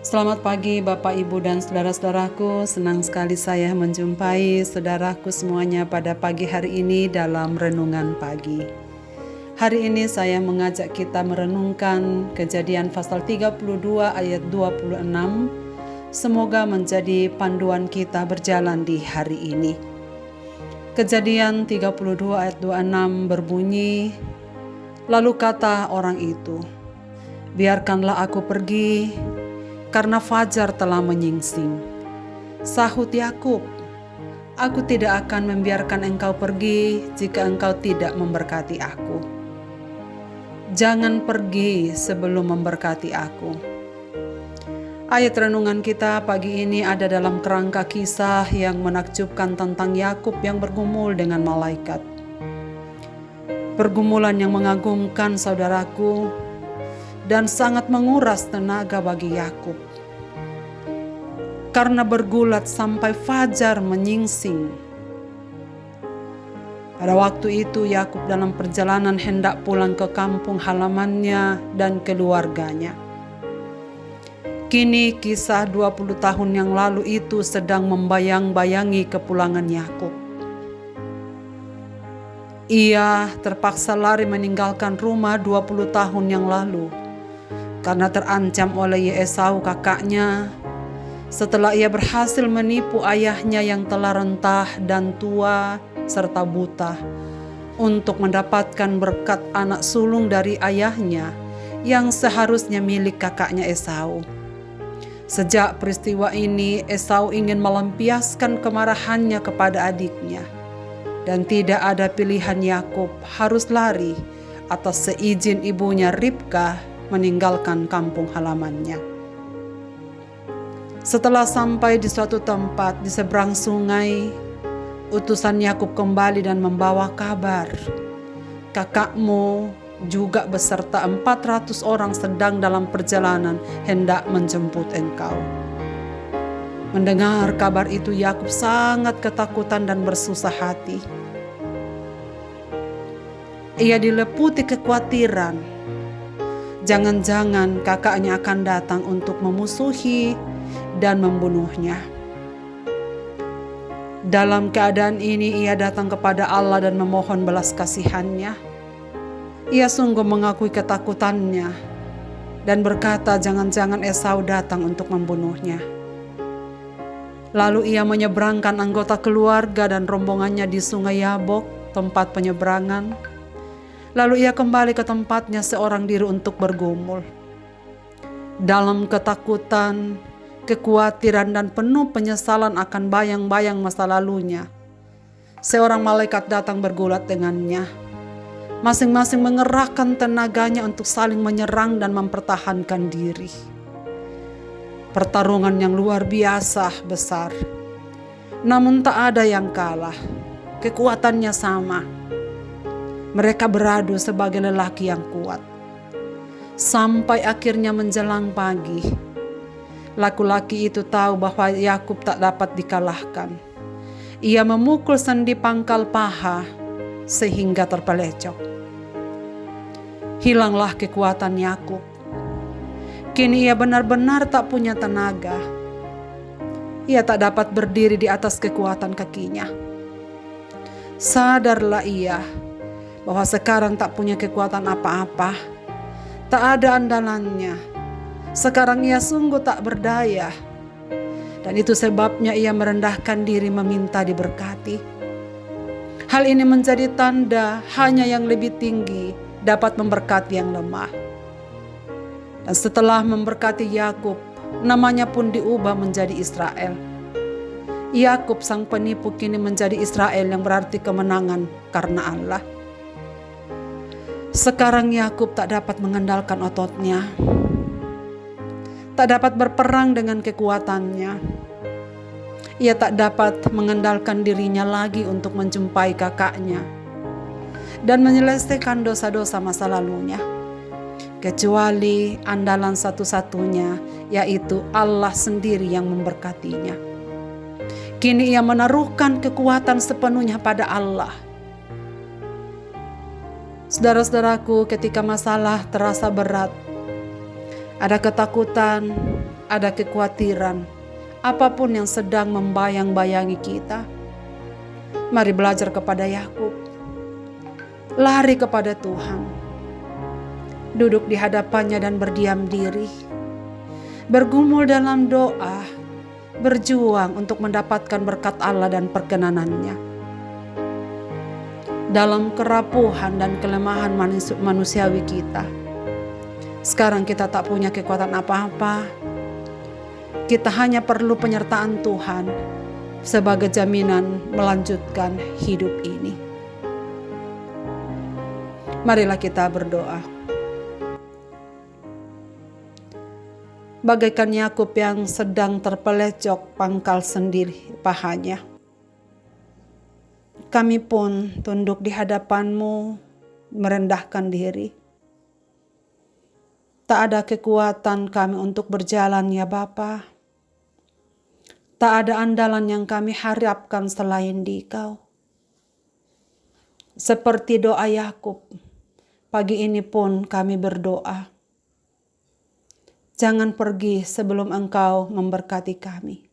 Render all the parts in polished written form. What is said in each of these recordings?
Selamat pagi Bapak, Ibu, dan saudara-saudaraku. Senang sekali saya menjumpai saudaraku semuanya pada pagi hari ini dalam Renungan Pagi. Hari ini saya mengajak kita merenungkan Kejadian pasal 32 ayat 26. Semoga menjadi panduan kita berjalan di hari ini. Kejadian 32 ayat 26 berbunyi, "Lalu kata orang itu, 'Biarkanlah aku pergi, karena fajar telah menyingsing.' Sahut Yakub, 'Aku tidak akan membiarkan engkau pergi jika engkau tidak memberkati aku. Jangan pergi sebelum memberkati aku.'" Ayat renungan kita pagi ini ada dalam kerangka kisah yang menakjubkan tentang Yakub yang bergumul dengan malaikat. Pergumulan yang mengagumkan saudaraku, dan sangat menguras tenaga bagi Yakub. Karena bergulat sampai fajar menyingsing. Pada waktu itu Yakub dalam perjalanan hendak pulang ke kampung halamannya dan keluarganya. Kini kisah 20 tahun yang lalu itu sedang membayang-bayangi kepulangan Yakub. Ia terpaksa lari meninggalkan rumah 20 tahun yang lalu karena terancam oleh Esau kakaknya setelah ia berhasil menipu ayahnya yang telah rentah dan tua serta buta untuk mendapatkan berkat anak sulung dari ayahnya yang seharusnya milik kakaknya Esau. Sejak peristiwa ini, Esau ingin melampiaskan kemarahannya kepada adiknya, dan tidak ada pilihan Yakub harus lari atas seizin ibunya Ribka meninggalkan kampung halamannya. Setelah sampai di suatu tempat di seberang sungai, utusan Yakub kembali dan membawa kabar, "Kakakmu juga beserta 400 orang sedang dalam perjalanan hendak menjemput engkau." Mendengar kabar itu, Yakub sangat ketakutan dan bersusah hati. Ia diliputi kekhawatiran. Jangan-jangan kakaknya akan datang untuk memusuhi dan membunuhnya. Dalam keadaan ini ia datang kepada Allah dan memohon belas kasihannya. Ia sungguh mengakui ketakutannya dan berkata jangan-jangan Esau datang untuk membunuhnya. Lalu ia menyeberangkan anggota keluarga dan rombongannya di sungai Yabok, tempat penyeberangan. Lalu ia kembali ke tempatnya seorang diri untuk bergumul. Dalam ketakutan, kekhawatiran, dan penuh penyesalan akan bayang-bayang masa lalunya, seorang malaikat datang bergulat dengannya. Masing-masing mengerahkan tenaganya untuk saling menyerang dan mempertahankan diri. Pertarungan yang luar biasa besar. Namun tak ada yang kalah. Kekuatannya sama. Mereka beradu sebagai lelaki yang kuat. Sampai akhirnya menjelang pagi, laki-laki itu tahu bahwa Yakub tak dapat dikalahkan. Ia memukul sendi pangkal paha sehingga terpelecok. Hilanglah kekuatan Yakub. Kini ia benar-benar tak punya tenaga. Ia tak dapat berdiri di atas kekuatan kakinya. Sadarlah ia bahwa sekarang tak punya kekuatan apa-apa, tak ada andalannya. Sekarang ia sungguh tak berdaya, dan itu sebabnya ia merendahkan diri meminta diberkati. Hal ini menjadi tanda hanya yang lebih tinggi dapat memberkati yang lemah. Dan setelah memberkati Yakub, namanya pun diubah menjadi Israel. Yakub sang penipu kini menjadi Israel yang berarti kemenangan karena Allah. Sekarang Yakub tak dapat mengandalkan ototnya, tak dapat berperang dengan kekuatannya. Ia tak dapat mengandalkan dirinya lagi untuk menjumpai kakaknya dan menyelesaikan dosa-dosa masa lalunya, kecuali andalan satu-satunya, yaitu Allah sendiri yang memberkatinya. Kini ia menaruhkan kekuatan sepenuhnya pada Allah. Saudara-saudaraku, ketika masalah terasa berat, ada ketakutan, ada kekhawatiran, apapun yang sedang membayang-bayangi kita, mari belajar kepada Yakub. Lari kepada Tuhan. Duduk di hadapannya dan berdiam diri. Bergumul dalam doa, berjuang untuk mendapatkan berkat Allah dan perkenanannya. Dalam kerapuhan dan kelemahan manusiawi kita, sekarang kita tak punya kekuatan apa-apa. Kita hanya perlu penyertaan Tuhan sebagai jaminan melanjutkan hidup ini. Marilah kita berdoa. Bagaikan Yakub yang sedang terpelecok pangkal sendiri pahanya, kami pun tunduk di hadapan-Mu, merendahkan diri. Tak ada kekuatan kami untuk berjalan ya Bapa. Tak ada andalan yang kami harapkan selain di Kau. Seperti doa Yakub, pagi ini pun kami berdoa. Jangan pergi sebelum Engkau memberkati kami.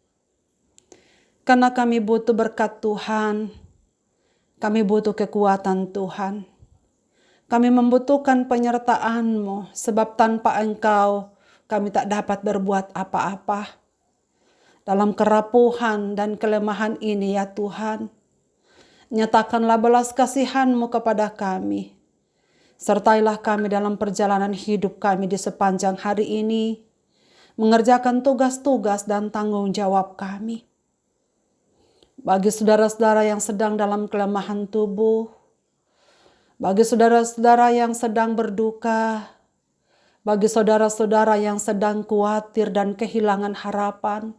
Karena kami butuh berkat Tuhan, kami butuh kekuatan Tuhan. Kami membutuhkan penyertaan-Mu, sebab tanpa Engkau kami tak dapat berbuat apa-apa. Dalam kerapuhan dan kelemahan ini ya Tuhan, nyatakanlah belas kasihan-Mu kepada kami. Sertailah kami dalam perjalanan hidup kami di sepanjang hari ini, mengerjakan tugas-tugas dan tanggung jawab kami. Bagi saudara-saudara yang sedang dalam kelemahan tubuh, bagi saudara-saudara yang sedang berduka, bagi saudara-saudara yang sedang khawatir dan kehilangan harapan,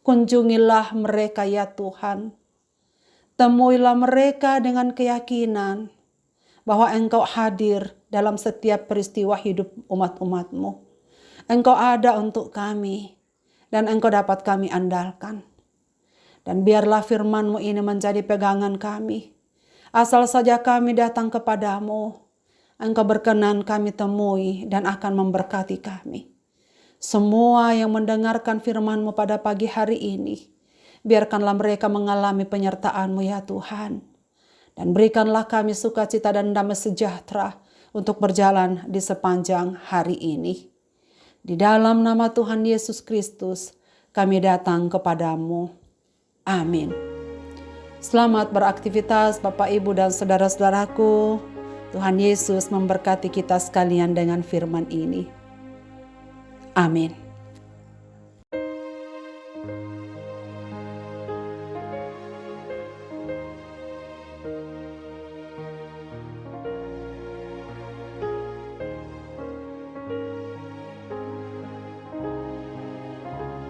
kunjungilah mereka ya Tuhan. Temuilah mereka dengan keyakinan bahwa Engkau hadir dalam setiap peristiwa hidup umat-umat-Mu. Engkau ada untuk kami dan Engkau dapat kami andalkan. Dan biarlah firman-Mu ini menjadi pegangan kami. Asal saja kami datang kepadamu, Engkau berkenan kami temui dan akan memberkati kami. Semua yang mendengarkan firman-Mu pada pagi hari ini, biarkanlah mereka mengalami penyertaan-Mu ya Tuhan. Dan berikanlah kami sukacita dan damai sejahtera untuk berjalan di sepanjang hari ini. Di dalam nama Tuhan Yesus Kristus, kami datang kepadamu. Amin. Selamat beraktivitas Bapak, Ibu, dan saudara-saudaraku. Tuhan Yesus memberkati kita sekalian dengan firman ini. Amin.